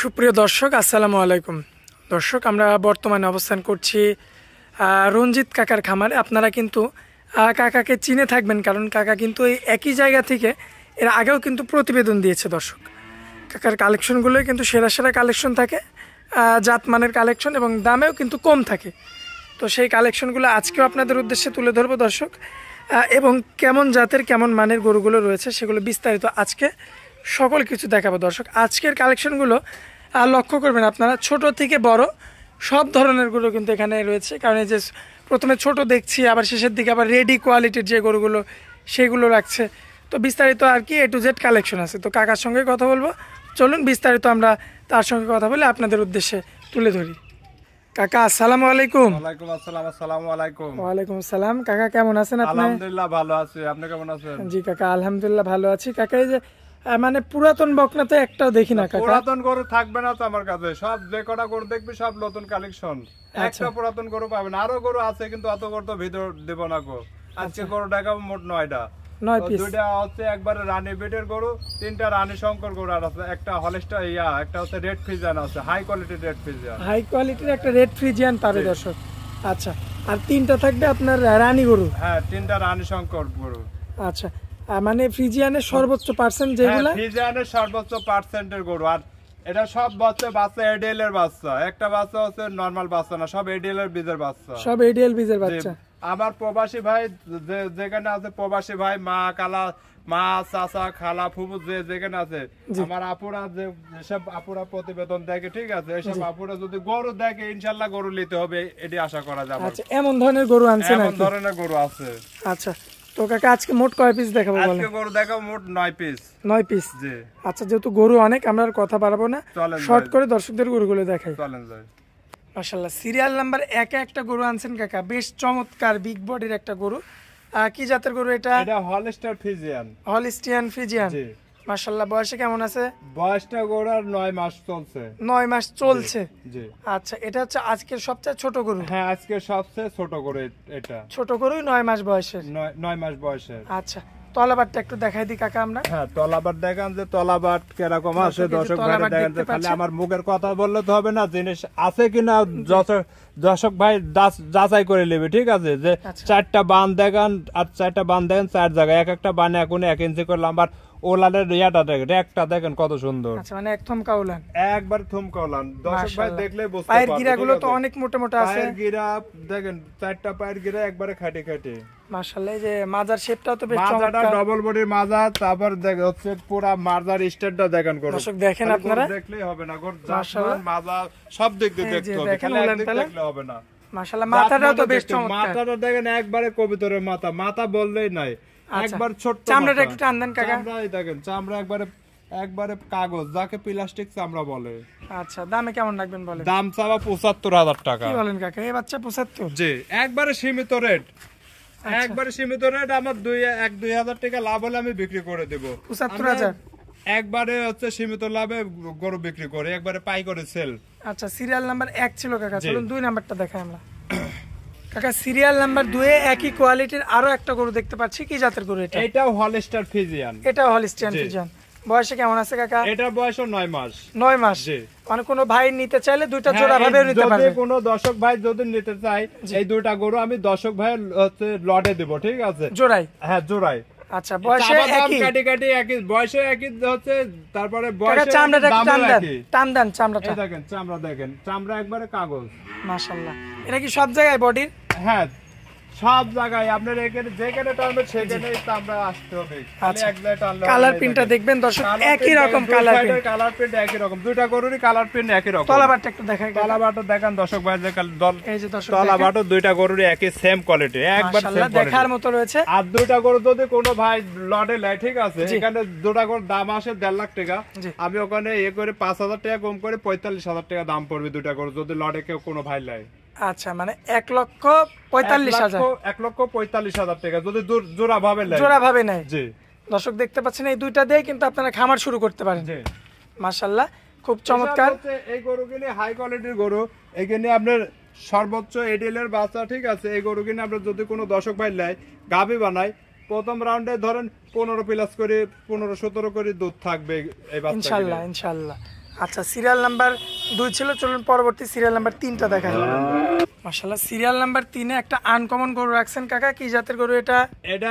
সুপ্রিয় দর্শক আসসালামু আলাইকুম। দর্শক আমরা বর্তমানে অবস্থান করছি রঞ্জিত কাকার খামারে। আপনারা কিন্তু কাকাকে চিনে থাকবেন, কারণ কাকা কিন্তু এই একই জায়গা থেকে এর আগেও কিন্তু প্রতিবেদন দিয়েছে। দর্শক কাকার কালেকশনগুলোই কিন্তু সেরা সেরা কালেকশন থাকে, জাতমানের কালেকশন এবং দামেও কিন্তু কম থাকে। তো সেই কালেকশনগুলো আজকেও আপনাদের উদ্দেশ্যে তুলে ধরবো দর্শক, এবং কেমন জাতের কেমন মানের গরুগুলো রয়েছে সেগুলো বিস্তারিত আজকে সকল কিছু দেখাবো। দর্শক আজকের কালেকশনগুলো লক্ষ্য করবেন আপনারা, ছোট থেকে বড় সব ধরনের গরু কিন্তু এখানে রয়েছে। কারণ এই যে প্রথমে ছোট দেখছি, আবার শেষের দিকে আবার রেডি কোয়ালিটির যে গরুগুলো সেগুলো রাখছে। তো বিস্তারিত আর কি A to Z কালেকশন আছে। তো কাকার সঙ্গে কথা বলবো, চলুন বিস্তারিত আমরা তার সঙ্গে কথা বলে আপনাদের উদ্দেশ্যে তুলে ধরি। কাকা আসসালামু আলাইকুম। ওয়ালাইকুম আসসালাম। আসসালামু আলাইকুম। ওয়ালাইকুম আসসালাম। কাকা কেমন আছেন আপনি? আলহামদুলিল্লাহ ভালো আছি, আপনি কেমন আছেন? জি কাকা আলহামদুলিল্লাহ ভালো আছি। কাকা এই যে মানে পুরাতন বকনা তো একটাও দেখি না কাকা। পুরাতন গরু থাকবে না তো আমার কাছে, সব যে কটা গরু দেখবি সব নতুন কালেকশন, একটা পুরাতন গরু পাবেন। আরো গরু আছে কিন্তু অত গরু তো ভিতর দেব না গো। আজকে গরু দেখাবো মোট 9টা। 9 পিস। দুইটা হচ্ছে একবারে রানী বেডের গরু, তিনটা রানী শঙ্কর গরু আর আছে একটা হলস্টার একটা হচ্ছে রেড ফ্রিজিয়ান আছে, হাই কোয়ালিটির রেড ফ্রিজিয়ান। হাই কোয়ালিটির একটা রেড ফ্রিজিয়ান পাবে দর্শক। আচ্ছা, আর তিনটা থাকবে আপনার রানী গরু। হ্যাঁ, তিনটা রানী শঙ্কর গরু। আচ্ছা, মানে ফ্রিজিয়ানের সর্বোচ্চ পার্সেন্ট যেগুলা, ফ্রিজিয়ানের সর্বোচ্চ পার্সেন্টের গরু। আর এটা সব বাচ্চা এডিএল এর বাচ্চা, একটা বাচ্চা হচ্ছে নরমাল বাচ্চা না, সব এডিএল এর বীজের বাচ্চা, সব এডিএল বীজের বাচ্চা। আমার প্রবাসী ভাই যেখানে আছে, প্রবাসী ভাই মা কালা মা চাচা খালা ফুফু যেখানে আছে, আমার আপুরা যেসব আপুরা প্রতিবেদন দেখে, ঠিক আছে, এইসব আপুরা যদি গরু দেখে ইনশাল্লাহ গরু নিতে হবে, এটি আশা করা যাবে। আচ্ছা, এমন ধরনের গরু আনছেন? এমন ধরনের গরু আছে। আচ্ছা, তো কাকা আজকে মোট কয় পিস দেখাবো বলেন? আজকে গরু দেখাবো মোট 9 পিস। 9 পিস। জি। আচ্ছা, যেহেতু গরু অনেক আমরা আর কথা বাড়াবো না, শর্ট করে দর্শকদের গরুগুলো দেখাই। চলেন যাই। মাশাআল্লাহ, সিরিয়াল নাম্বার 1 একটা গরু আনছেন কাকা, বেশ চমৎকার বিগ বডির একটা গরু। কি জাতের গরু এটা? এটা হলস্টার ফ্রিজিয়ান। Holstein Friesian. জি। মাশাআল্লাহ, বয়সে কেমন আছে? বয়সটা গরুর 9 মাস চলছে। 9 মাস চলছে। জি। আচ্ছা, এটা হচ্ছে আজকের সবচেয়ে ছোট গরু? হ্যাঁ, আজকে সবচেয়ে ছোট গরু এটা। ছোট গরুই 9 মাস বয়সের। 9 মাস বয়সের। আচ্ছা, তলাবারটা একটু দেখাই দিই কাকা আমরা। হ্যাঁ, তলাবাট দেখান যে তলাবাট কিরকম আছে, দর্শক ভাই দেখেন। খালি আমার মুখের কথা বললে তো হবে না, জিনিস আছে কিনা দর্শক ভাই যাচাই করে নেবে, ঠিক আছে। যে 4টা বান দেখান, আর 4টা বান দেখেন 4 জায়গায়, একটা বানে এখন 1 ইঞ্চি করে লম্বা। ওলানের ইয়াটা দেখেন, একটা দেখেন কত সুন্দর। আচ্ছা, মানে এক থমকা ওলান, একবার থমকা ওলান, দর্শক ভাই দেখলে বুঝতে পারবে। পায়ের গিরাগুলো তো অনেক মোটা মোটা আছে। পায়ের গিরা দেখেন, 4টা পায়ের গিরা একবারে খাটি খাটি। মাশাআল্লাহ, এই যে মাজার শেপটাও তো বেশ চমৎকার। মাজাটা ডাবল বডির মাজা, তারপর দেখেন হচ্ছে পুরো মাজার স্টারটা দেখেন করুন। দর্শক দেখেন আপনারা, দেখলেই হবে না, মাশাআল্লাহ মাজা সব দিক দিয়ে দেখতে হবে, খালি একদিক দেখলে হবে না। মাশাআল্লাহ, মাথাটাও তো বেশ চমৎকার। মাথাটা দেখেন একবারে কবিতরের মাথা, মাথা বললেই নাই, একবার ছোট। চামড়াটা একটু টান দেন কাকা। চামড়াই দেখেন, চামড়া একবারে কাগজ, যাকে প্লাস্টিক চামড়া বলে। আচ্ছা, দামে কেমন রাখবেন বলেন? দাম চাওয়া 75,000 টাকা। কি বলেন কাকা, এই বাচ্চা 75? জি, একবারে সীমিত রেট, একবারে সীমিত রেট। আমার 2,000 টাকা লাভ হলে আমি বিক্রি করে দেব। 75,000 একবারে হচ্ছে সীমিত লাভে গরু বিক্রি করে, একবারে পাই করে সেল। আচ্ছা, সিরিয়াল নাম্বার 1 ছিল কাকা, চলুন 2 নাম্বারটা দেখাই আমরা। কাকা সিরিয়াল নাম্বার 2 এ একই কোয়ালিটির আরো একটা গরু দেখতে পাচ্ছি। কি জাতের গরু এটা? এটাও হলস্টার ফ্রিজিয়ান। এটাও হলিস্টিয়ান ফ্রিজিয়ান। বয়সে কেমন আছে কাকা? এটা বয়স 9 মাস। 9 মাস। জি। মানে কোনো ভাই নিতে চাইলে দুইটা জোড়া ভাবে নিতে পারবে। যদি কোনো দর্শক ভাই যদি নিতে চায়, এই দুইটা গরু আমি দর্শক ভাই হচ্ছে লটে দেব, ঠিক আছে, জোড়াই। হ্যাঁ, জোড়াই। আচ্ছা, বয়সে একই, কাটি একই, বয়সে একই হচ্ছে, তারপরে বয়সে চামড়াটা টান দেন চামড়াটা। দেখেন চামড়া, দেখেন চামড়া একবারে কাগজ। মাশাআল্লাহ, এটা কি সব জায়গায় বডির? হ্যাঁ, সব জায়গায় আপনার এখানে যেখানে টানবে সেখানেই চামড়া আসতে হবে। খালি এক জায়গায় টানলে কালার প্রিন্টটা দেখবেন দর্শক, একই রকম কালার প্রিন্ট। কালার প্রিন্ট একই রকম, দুইটা গরুরই কালার প্রিন্ট একই রকম। তলাবারটা একটু দেখাই। তলাবারটা দেখেন দর্শক ভাই, এই যে দর্শক তলাবারটা দুইটা গরুরই একই সেম কোয়ালিটি, একবার সেম কোয়ালিটি দেখার মতো রয়েছে। আর দুইটা গরু যদি কোনো ভাই লটে নেয়, ঠিক আছে, এখানে দুটা গরুর দাম আসে 1.5 লাখ টাকা। আমি ওখানে করে 5,000 টাকা কম করে 45,000 টাকা দাম পড়বে দুইটা গরু, যদি লটে কেউ কোনো ভাই নেয়। আচ্ছা, মানে 1,45,000। 1,45,000 টাকা যদি জোড়া ভাবে নেয়। জি। দর্শক দেখতে পাচ্ছেন, এই দুইটা দিয়ে কিন্তু আপনারা খামার শুরু করতে পারেন। জি। মাশাআল্লাহ, খুব চমৎকার। এই গরুগুলি হাই কোয়ালিটির গরু, এখানে আপনার সর্বোচ্চ এডিএল এর বাচ্চা, ঠিক আছে। এই গরু কিনে আপনার যদি কোনো দর্শক ভাই নেয়, গাভী বানায়, প্রথম রাউন্ডে ধরেন 15 প্লাস করে 15-17 করে দুধ থাকবে এই বাচ্চা। ইনশাআল্লাহ ইনশাআল্লাহ। আচ্ছা, সিরিয়াল নাম্বার 2 ছিল, চলুন পরবর্তী সিরিয়াল নাম্বার 3টা দেখাই। মাশাআল্লাহ, সিরিয়াল নাম্বার 3-এ একটা আনকমন গরু রাখছেন কাকা, কি জাতের গরু এটা? এটা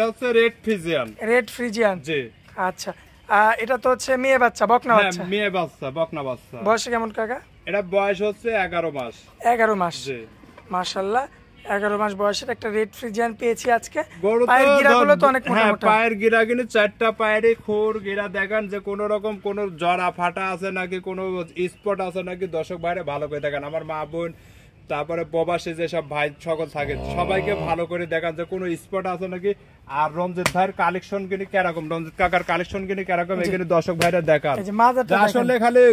হচ্ছে রেড ফ্রিজিয়ান। রেড ফ্রিজিয়ান, জি। আচ্ছা, এটা তো হচ্ছে মেয়ে বাচ্চা, বকনা বাচ্চা। হ্যাঁ, মেয়ে বাচ্চা, বকনা বাচ্চা। বয়স কেমন কাকা? এটা বয়স হচ্ছে 11 মাস। 11 মাস, জি। মাশাআল্লাহ, 11 মাস বয়সের একটা রেড ফ্রিজিয়ান পেয়েছি আজকে। গরু পায়ের গিরাগুলো তো অনেক মোটা মোটা। পায়ের গিরা কিন্তু 4টা পায়েরই খোর গিরা দেখেন যে কোন রকম কোন জরা ফাটা আছে নাকি কোন স্পট আছে নাকি দর্শক ভাইরে ভালো করে দেখেন। আমার মা বোন তারপরে প্রবাসী যেসব ভাই সকল থাকে সবাইকে ভালো করে দেখান যে কোনো স্পট আছে নাকি। আর রঞ্জিত ভাইয়ের কালেকশন কিনি কিরকম, রঞ্জিত কাকার কালেকশন কিনি কিরকম, এখানে দর্শক ভাইরা দেখান। আসলে খালি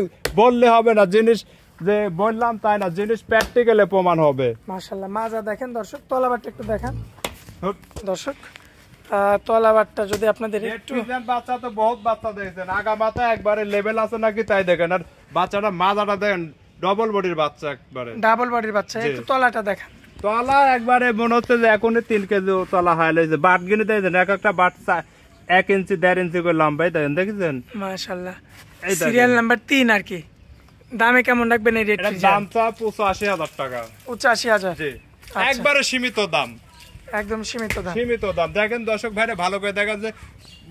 বললে হবে না, জিনিস যে বললাম তাই না, জিনিস প্র্যাকটিক্যালি প্রমাণ হবে। মাশাআল্লাহ, মাজা দেখেন দর্শক, তলাবারটা একটু দেখান দর্শক। তলাবারটা যদি আপনাদের একটু, বাচ্চা তো বহুত বাচ্চা দেখেছেন, আগা মাথা একবারে লেভেল আছে নাকি তাই দেখেন। আর বাচ্চাটা মাজাটা দেখেন ডবল বডির বাচ্চা, একবারে ডাবল বডির বাচ্চা। একটু তলাটা দেখান। তলা একবারে মনে হচ্ছে যে এখনই 3 কেজি তলা হয় লাইছে। বাট গিনে দেখেন, এক একটা বাট 1 ইঞ্চি 1.5 ইঞ্চি করে লম্বাই দেখেন, দেখেছেন? মাশাআল্লাহ, সিরিয়াল নাম্বার 3 আর কি। দামে কেমন রাখবেন এই রেট? দাম তো 85,000 টাকা। 85,000, জি, একবারে সীমিত দাম, একদম সীমিত দাম। সীমিত দাম। দেখেন দর্শক ভাইরা ভালো করে দেখেন যে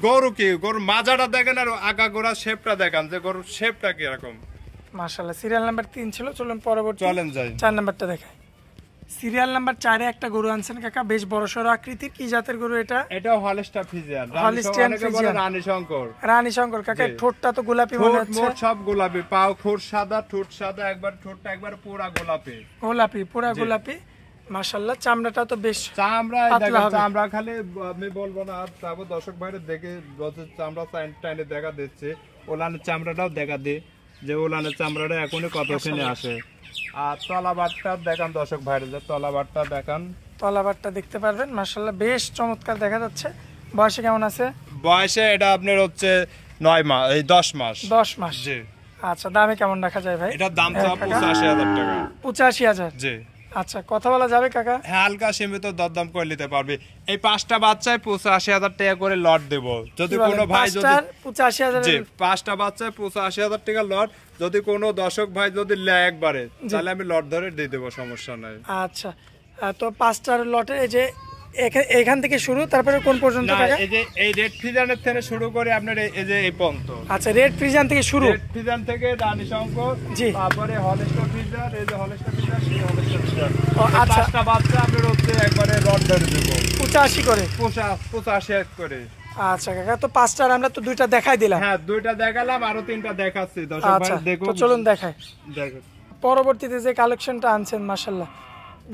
গরু কি, গরুর মাজাটা দেখেন আর আগা গোড়া শেপটা দেখেন যে গরুর শেপটা কি রকম। মাশাআল্লাহ, সিরিয়াল নাম্বার 3 ছিল, চলুন পরবর্তী চলেন যাই 4 নাম্বারটা দেখাই। সিরিয়াল নাম্বার 4-এ একটা গরু আনছেন কাকা, বেশ বড়সড় আকৃতির, কি জাতের গরু এটা? এটা হলস্টাইন ফ্রিজিয়ান। হলস্টাইন ফ্রিজিয়ান, রানী শঙ্কর। রানী শঙ্কর কাকা, ঠোঁটটা তো গোলাপি মনে হচ্ছে। ঠোঁট সব গোলাপি, পাও ঠোঁট সাদা, ঠোঁট সাদা, একবার ঠোঁটটা একবার পুরা গোলাপি, গোলাপি, পুরা গোলাপি। মাশাআল্লাহ, চামড়াটা তো বেশ চামড়া দেখেন, চামড়া খালি আমি বলবো না, আর তারপর দর্শক ভাইরা দেখে চামড়া টাইনে দেখা দিচ্ছে। ওলানের চামড়াটাও দেখা দে যে ওলানের চামড়াটা এখনই কতখানি আসে। আর তলাবারটা দেখান দর্শক ভাইরা, যে তলাবারটা দেখান, তলাবারটা দেখতে পারবেন। মাশাআল্লাহ, বেশ চমৎকার দেখা যাচ্ছে। বয়সে কেমন আছে? বয়সে এটা আপনার হচ্ছে 9 মাস, এই 10 মাস। 10 মাস, জি। আচ্ছা, দামে কেমন রাখা যায় ভাই? এটার দাম তো 85,000 টাকা। 85,000, জি। আচ্ছা, কথা বলা যাবে কাকা? হ্যাঁ, হালকা সীমিত দরদাম করে নিতে পারবে। এই 5টা বাচ্চায় 85,000 টাকা করে লট দেব। যদি কোনো ভাই যদি 85,000, জি, 5টা বাচ্চায় 85,000 টাকা লট, যদি কোনো দর্শক ভাই যদি নেয় একবারে, তাহলে আমি লট ধরে দিয়ে দেবো, সমস্যা নাই। আচ্ছা, তো 5টার লটে এই যে এখান থেকে শুরু, তারপরে কোন পর্যন্ত কাকা? এই যে এই রেড ফ্রিজিয়ানের থেকে শুরু করে আপনার এই যে এই পর্যন্ত। আচ্ছা, রেড ফ্রিজিয়ান থেকে শুরু, রেড ফ্রিজিয়ান থেকে রানী শঙ্কর, জি, তারপরে হলস্টাইন ফ্রিজিয়ান, এই যে হলস্টাইন ফ্রিজিয়ান, সেই হলস্টাইন ফ্রিজিয়ান। আচ্ছা, 5টা বাচ্চা আপনার হচ্ছে একবারে লট ধরে দেবো 85 করে, 85 করে। আচ্ছা কাকা, তো 5টার আমরা তো 2টা দেখাই দিলাম। হ্যাঁ, 2টা দেখালাম, আরো 3টা দেখাচ্ছি দর্শক ভাই দেখো। তো চলুন দেখাই। দেখো পরবর্তীতে যে কালেকশনটা আনছেন, মাশাআল্লাহ,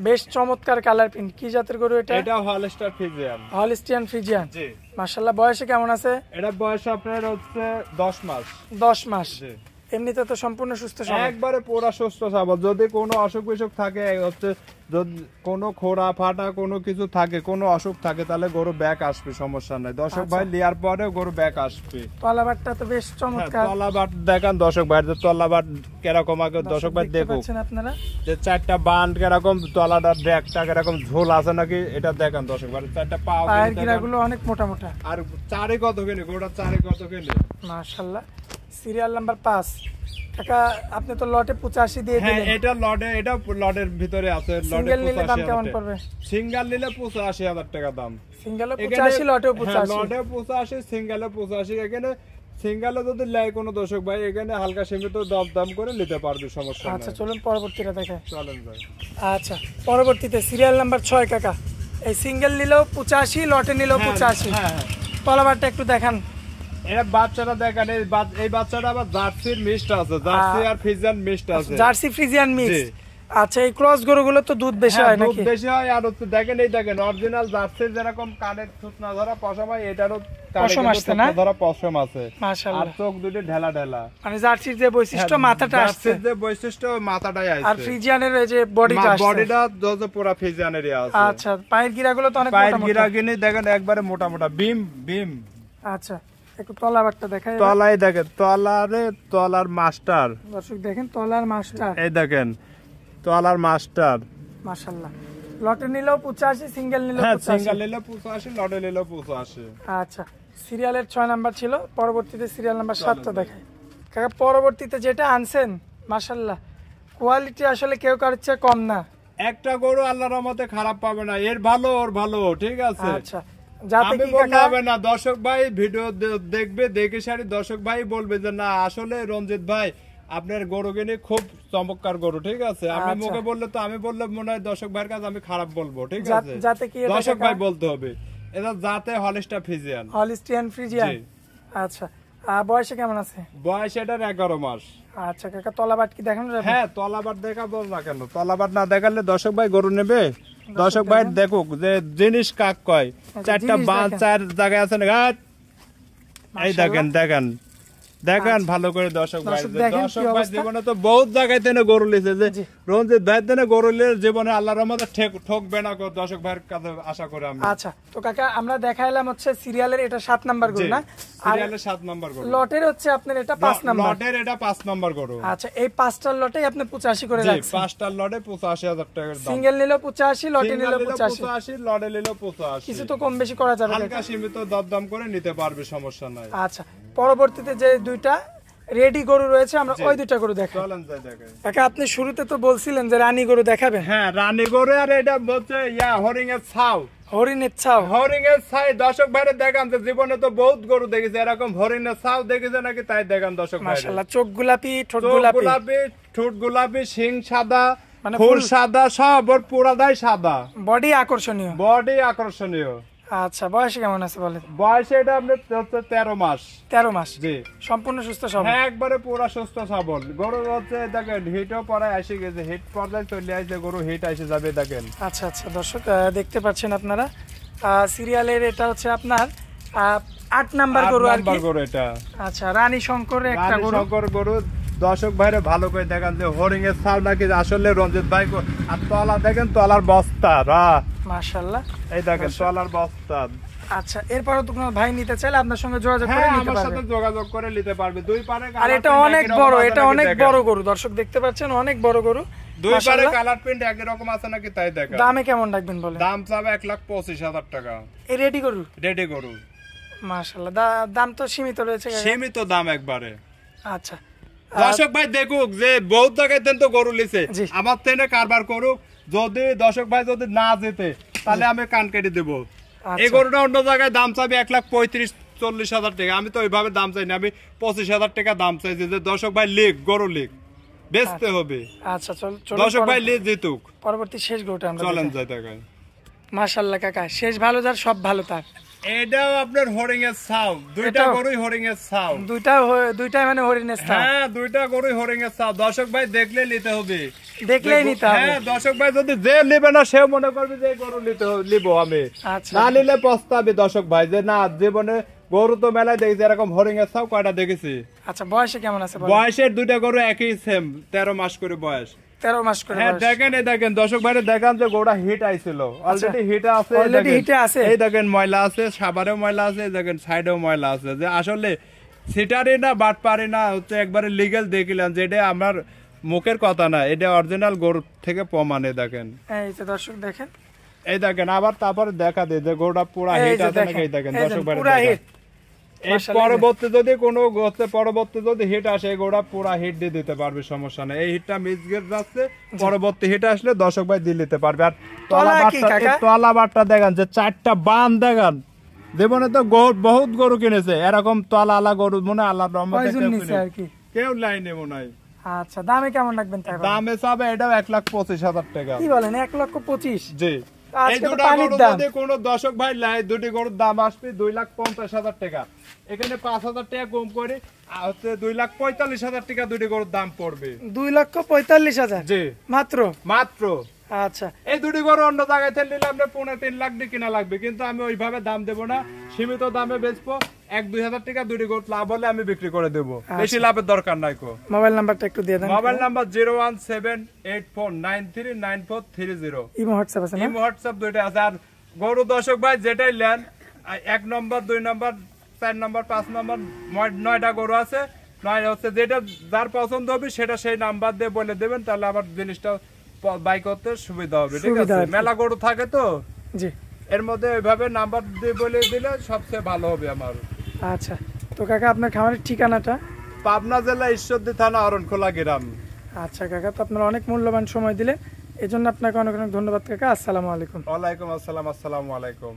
বেশ চমৎকার কালার প্রিন্ট, কি জাতের গরু এটা? এটা হলস্টাইন ফ্রিজিয়ান। হলস্টাইন ফ্রিজিয়ান, জি। মাশাআল্লাহ, বয়সে কেমন আছে? এটা বয়স আপনার হচ্ছে 10 মাস। 10 মাস, জি। এমনিতে তো সম্পূর্ণ সুস্থ সবল, একবারে পুরা সুস্থ সবল। যদি কোনো অসুখ বিসুখ থাকে, হচ্ছে যদি কোনো খোরা ফাটা কোনো কিছু থাকে, কোনো অসুখ থাকে, তাহলে গরু ব্যাক আসবে, সমস্যা নাই। দর্শক ভাই লিয়ার পরে গরু ব্যাক আসবে। তলাবারটা তো বেশ চমৎকার। তলাবাট দেখান দর্শক ভাই, যে তলাবাট কিরকম আগে দর্শক ভাই দেখুন আপনারা, যে 4টা বান্ড কিরকম, তলাটা ব্যাকটা কিরকম ঝোল আছে নাকি, এটা দেখান দর্শক ভাই। 4টা পায়ের গিরাগুলো অনেক মোটা মোটা। আর চারে কত কেনে গরুটা, চারে কত কেনে? মাশাআল্লাহ, সিরিয়াল নাম্বার 5 কাকা, আপনি তো লটে 85 দিয়ে দিলেন। হ্যাঁ, এটা লটে, এটা লটের ভিতরে আছে। সিঙ্গেল নিলে দাম কেমন পড়বে? সিঙ্গেল নিলে 85,000 টাকা দাম। সিঙ্গেলে 85, লটেও 85। লটে 85, সিঙ্গেলে 85। এখানে সিঙ্গেলে যদি লাই কোনো দর্শক ভাই, এখানে হালকা সীমিত দাম করে নিতে পারবে, সমস্যা নাই। আচ্ছা, চলুন পরবর্তীটা দেখাই। চলেন ভাই। আচ্ছা, পরবর্তীতে সিরিয়াল নাম্বার 6 কাকা, এই সিঙ্গেল নিলেও 85, লটে নিলেও 85। হ্যাঁ, তলাবারটা একটু দেখান। এটা বাচ্চাটা দেখেন, এই বাচ্চাটা আবার জার্সির মিক্সড আছে, জার্সি আর ফ্রিজিয়ান মিক্সড আছে। Jersey Friesian mix. আচ্ছা, এই ক্রস গরুগুলো তো দুধ বেশি হয় নাকি? দুধ বেশি হয়। আর হচ্ছে দেখেন, এই দেখেন অরিজিনাল জার্সির যেরকম কানের থুতনা ধরা পশম হয়, এটারও পশম আসছে না? ধরা পশম আছে। মাশাআল্লাহ, আর চোখ দুটো ঢেলা ঢেলা, মানে জার্সির যে বৈশিষ্ট্য, মাথাটা আসছে। জার্সির যে বৈশিষ্ট্য, মাথাটাই আছে। আর ফ্রিজিয়ানের এই যে বডিটা আসছে, বডিটা পুরো ফ্রিজিয়ানেরই আছে। আচ্ছা, পায়ের গিরাগুলো তো অনেক মোটা মোটা। পায়ের গিরাগিনি দেখেন একবারে মোটা মোটা, বিম। আচ্ছা, একটু তলাবারটা দেখাই। তলাই দেখেন, তলার মাস্টার দর্শক দেখেন, তলার মাস্টার, এই দেখেন তলার মাস্টার। মাশাআল্লাহ, লটে নিলেও 85, সিঙ্গেল নিলেও 85। সিঙ্গেল নিলেও 85, লটে নিলেও 85। আচ্ছা, সিরিয়ালের 6 নাম্বার ছিল, পরবর্তীতে সিরিয়াল নাম্বার 7টা দেখাই। কাকা পরবর্তীতে যেটা আনছেন মাশাআল্লাহ কোয়ালিটি আসলে কেউ কারোর চেয়ে কম না। একটা গরু আল্লাহর রহমতে খারাপ পাবে না, এর ভালো ওর ভালো, ঠিক আছে। আচ্ছা যাতে আমি কি বললে কাকা হবে না, দর্শক ভাই ভিডিও দেখবে, দেখে সারি দর্শক ভাই বলবে যে না আসলে রঞ্জিত ভাই আপনার গরু কিনে খুব চমৎকার গরু, ঠিক আছে। আমি আচ্ছা। মুখে বললে তো আমি বললে মনে হয় দর্শক ভাইয়ের কাছে আমি খারাপ বলবো, ঠিক আছে। যাতে কি এটা দর্শক কাকা- ভাই বলতে হবে এটা যাতে হলিস্টা ফিজিয়ান। হলিস্টিয়ান ফ্রিজিয়ান। জি। আচ্ছা বয়সে কেমন আছে? বয়স এটার 11 মাস। আচ্ছা কাকা তলাবাট কি দেখানো যাবে? হ্যাঁ তলাবার দেখাবো না কেন, তলাবার না দেখালে দর্শক ভাই গরু নেবে। দর্শক ভাই দেখুক যে জিনিস কাক কয়, চারটা জিনিস বাঁধ দেখেন। চার জায়গায় আছে না ঘাট। এই দেখেন দেখেন দেখেন আচ্ছা। ভালো করে দর্শক ভাই, দর্শক যে দেখেন দর্শক কি ভাই অবস্থা। জীবনে তো বহুত জায়গায় তেনে গরু লিছে, যে জি। রঞ্জিত ভাই তেনে গরু লিয়ে জীবনে আল্লাহর রহমতে ঠকবে না দর্শক ভাইয়ের কাছে আশা করে আমি। আচ্ছা তো কাকা আমরা দেখাইলাম হচ্ছে সিরিয়ালের এটা 7 নাম্বার গরু জি, না, আর সিরিয়ালের 7 নম্বর গরু। লটের হচ্ছে আপনার এটা 5 নাম্বার। লটের এটা 5 নম্বর গরু। আচ্ছা এই 5টার লটেই আপনি 85 করে জি, রাখছেন। 5টার লটে 85,000 টাকার দাম। সিঙ্গেল নিলেও 85, লটে সিঙ্গেল নিলেও নিলেও 85, 85, লটে নিলেও 85। কিছু তো কম বেশি করা যাবে হালকা কাকা। সীমিত দরদাম করে নিতে পারবে, সমস্যা নাই। আচ্ছা পরবর্তীতে যে দুইটা রেডি গরু রয়েছে আমরা ওই দুইটা গরু দেখাই। চলেন যাই দেখেন। কাকা আপনি শুরুতে তো বলছিলেন যে রানী গরু দেখাবেন। হ্যাঁ রানী গরু, আর এটা হচ্ছে হরিং এর ছাউ। হরিণের ছাও। হরিং এর ছাই দর্শক ভাইরে দেখান, যে জীবনে তো বহুত গরু দেখেছে, এরকম হরিণের ছাউ দেখেছে নাকি তাই দেখান দর্শক ভাই। মাশাআল্লাহ চোখ গোলাপি, ঠোঁট চোখ গোলাপি, গোলাপি, ঠোঁট গোলাপি, শিং সাদা, মানে ফুল ফুল সাদা, সব ওর পুরাটাই সাদা, বডি আকর্ষণীয়। বডি আকর্ষণীয়। আচ্ছা বয়সে কেমন আছে বলেন? বয়সে এটা আপনার হচ্ছে 13 মাস। 13 মাস। জি সম্পূর্ণ সুস্থ সবল। হ্যাঁ একবারে পুরা সুস্থ সবল গরু হচ্ছে। দেখেন হিটও পরে এসে গেছে, হিট পর্যায়ে চলে আসছে গরু, হিট এসে যাবে দেখেন। আচ্ছা আচ্ছা দর্শক দেখতে পাচ্ছেন আপনারা সিরিয়ালের এটা হচ্ছে আপনার 8 নাম্বার গরু আর কি। নাম্বার গরু এটা। আচ্ছা রানী শঙ্করের একটা রানী গরু। শঙ্কর গরু দর্শক ভাইরে ভালো করে দেখান, যে হরিং এর ছাল নাকি আসলে রঞ্জিত ভাই আর তলা দেখেন, তলার বস্তা মাশাআল্লাহ এই দেখেন তলার বস্তা। আচ্ছা এরপরও তো কোনো ভাই নিতে চাইলে আপনার সঙ্গে যোগাযোগ করে হ্যাঁ নিতে আমার সাথে পারবে। যোগাযোগ করে নিতে পারবে। দুই পারে আর এটা অনেক বড়, এটা অনেক বড় গরু দর্শক দেখতে পাচ্ছেন, অনেক বড় গরু। দুই পারে মাশাআল্লাহ। কালার প্রিন্ট একই রকম আছে নাকি তাই দেখেন। দামে কেমন রাখবেন বলেন? দাম চাবে 1,25,000 টাকা। এই রেডি গরু রেডি গরু, মাশাআল্লাহ দাম তো সীমিত রয়েছে কাকা। সীমিত দাম একবারে। আচ্ছা দর্শক ভাই দেখুক যে বহুত জায়গায় দেন তো গরু লিছে, জি। আমার তেনে কারবার করুক। যদি দর্শক ভাই যদি না যেতে তাহলে আমি কান কেটে দেবো। আচ্ছা। এই গরুটা অন্য জায়গায় দাম চাবে 1,35,000-40,000 টাকা, আমি তো ওইভাবে দাম চাই না, আমি 25,000 টাকা দাম চাইছি, যে দর্শক ভাই লিখ গরু লিখ বেচতে হবে। আচ্ছা চল দর্শক ভাই লিখ জিতুক। পরবর্তী শেষ গরুটা আমরা চলেন দেখাই। যাই দেখাই। মাশাআল্লাহ কাকা শেষ ভালো যার সব ভালো তার। এটাও আপনার হরিং এর ছাউ, দুইটা এটাও? গরুই হরিং এর ছাউ। দুইটাই মানে হরিণের ছাও। হ্যাঁ দুইটা গরুই হরিং এর ছাউ। দর্শক ভাই দেখলে নিতে হবে, দেখলেই নিতে হবে। হ্যাঁ দর্শক ভাই যদি যে নেবে না সেও মনে করবে যে এই গরু নিবো আমি, আচ্ছা না নিলে পস্তাবে দর্শক ভাই, যে না জীবনে গরু তো মেলায় দেখেছি এরকম হরিং এর ছাউ কয়টা দেখেছি। আচ্ছা বয়সে কেমন আছে বলেন? বয়সের দুইটা গরু একই সেম, 13 মাস করে বয়স। 13 মাস করে হ্যাঁ বয়স। দেখেন এই দেখেন দর্শক ভাই দেখান যে গরুটা হিট আইছিল, অলরেডি হিটে আছে। এই Already দেখেন, হিটে আছে। এই দেখেন ময়লা আছে, সাবারেও ময়লা আছে, এই দেখেন সাইডেও ময়লা আছে, যে আসলে সিটারি না বাট পারি না হচ্ছে একবারে লিগ্যাল দেখিলাম, যে এটা আমার মুখের কথা না, এটা অরিজিনাল গরু থেকে প্রমাণে দেখেন। এই যে দর্শক দেখেন, এই দেখেন আবার তারপরে দেখা দে যে গরুটা পুরা এই হিট যে আছে নাকি। এই দেখেন এই যে দর্শক ভাই পুরা হিট। এই মাশাআল্লাহ। পরবর্তী যদি কোনো পরবর্তী যদি হিট আসে এই গরুটা পুরা হিট দিয়ে দিতে পারবে, সমস্যা নেই। এই হিটটা মিস গেট যাচ্ছে, পরবর্তী হিট আসলে দর্শক ভাই দিয়ে দিতে পারবে। আর তলা কি কাকা? তলা বাটটা দেখেন, যে 4টা বান দেখেন, জীবনে তো বহুত গরু কিনেছে এরকম তলা আলা গরু, মনে হয় আল্লাহর রহমতে কয়জন কেউ নিছে আর কিনে- কি? কেউ লাইনে মনে হয়। আচ্ছা দামে কেমন রাখবেন তাই বলেন? দামে চাবে এটাও 1,25,000 টাকা। কি বলেন 1,25,000? জি আজকে এই তো দুটো পানির গরু দাম। যদি কোনো দর্শক ভাই লাই, দুটি গরুর দাম আসবে 2,50,000 টাকা। এখানে 5,000 টাকা কম করে হচ্ছে 2,45,000 টাকা দুটি গরুর দাম পড়বে। 2,45,000 জি মাত্র। মাত্র। আচ্ছা এই দুটি গরু অন্য জায়গায় থেকে নিলে আমরা 3.5 লাখ দিয়ে কিনা লাগবে, কিন্তু আমি ওইভাবে দাম দেবো না, সীমিত দামে বেচবো। 1-2 হাজার টাকা দুটি গরু লাভ হলে আমি বিক্রি করে দেবো, বেশি লাভের দরকার নাই। মোবাইল নাম্বারটা একটু দিয়ে দেন। Mobile number 01784939430। ইমো হোয়াটসঅ্যাপ আছে না? ইমো হোয়াটসঅ্যাপ দুইটা আছে। আর গরু দর্শক ভাই যেটাই নেন, 1 নম্বর 2 নম্বর 4 নম্বর 5 নম্বর 9টা গরু আছে, 9 হচ্ছে যেটা যার পছন্দ হবে সেটা সেই নাম্বার দিয়ে বলে দেবেন, তাহলে আমার জিনিসটা বাই করতে সুবিধা হবে, ঠিক সুবিধা আছে। হবে। মেলা গরু থাকে তো, জি এর মধ্যে ওইভাবে নাম্বার দিয়ে বলে দিলে সবচেয়ে ভালো হবে আমার। আচ্ছা তো কাকা আপনার খামারের ঠিকানাটা? পাবনা জেলা ঈশ্বরদী থানা অরণখোলা গ্রাম। আচ্ছা কাকা, তো আপনারা অনেক মূল্যবান সময় দিলেন, এই জন্য আপনাকে অনেক অনেক ধন্যবাদ কাকা। আসসালামু আলাইকুম। ওয়ালাইকুম আসসালাম। আসসালামু আলাইকুম।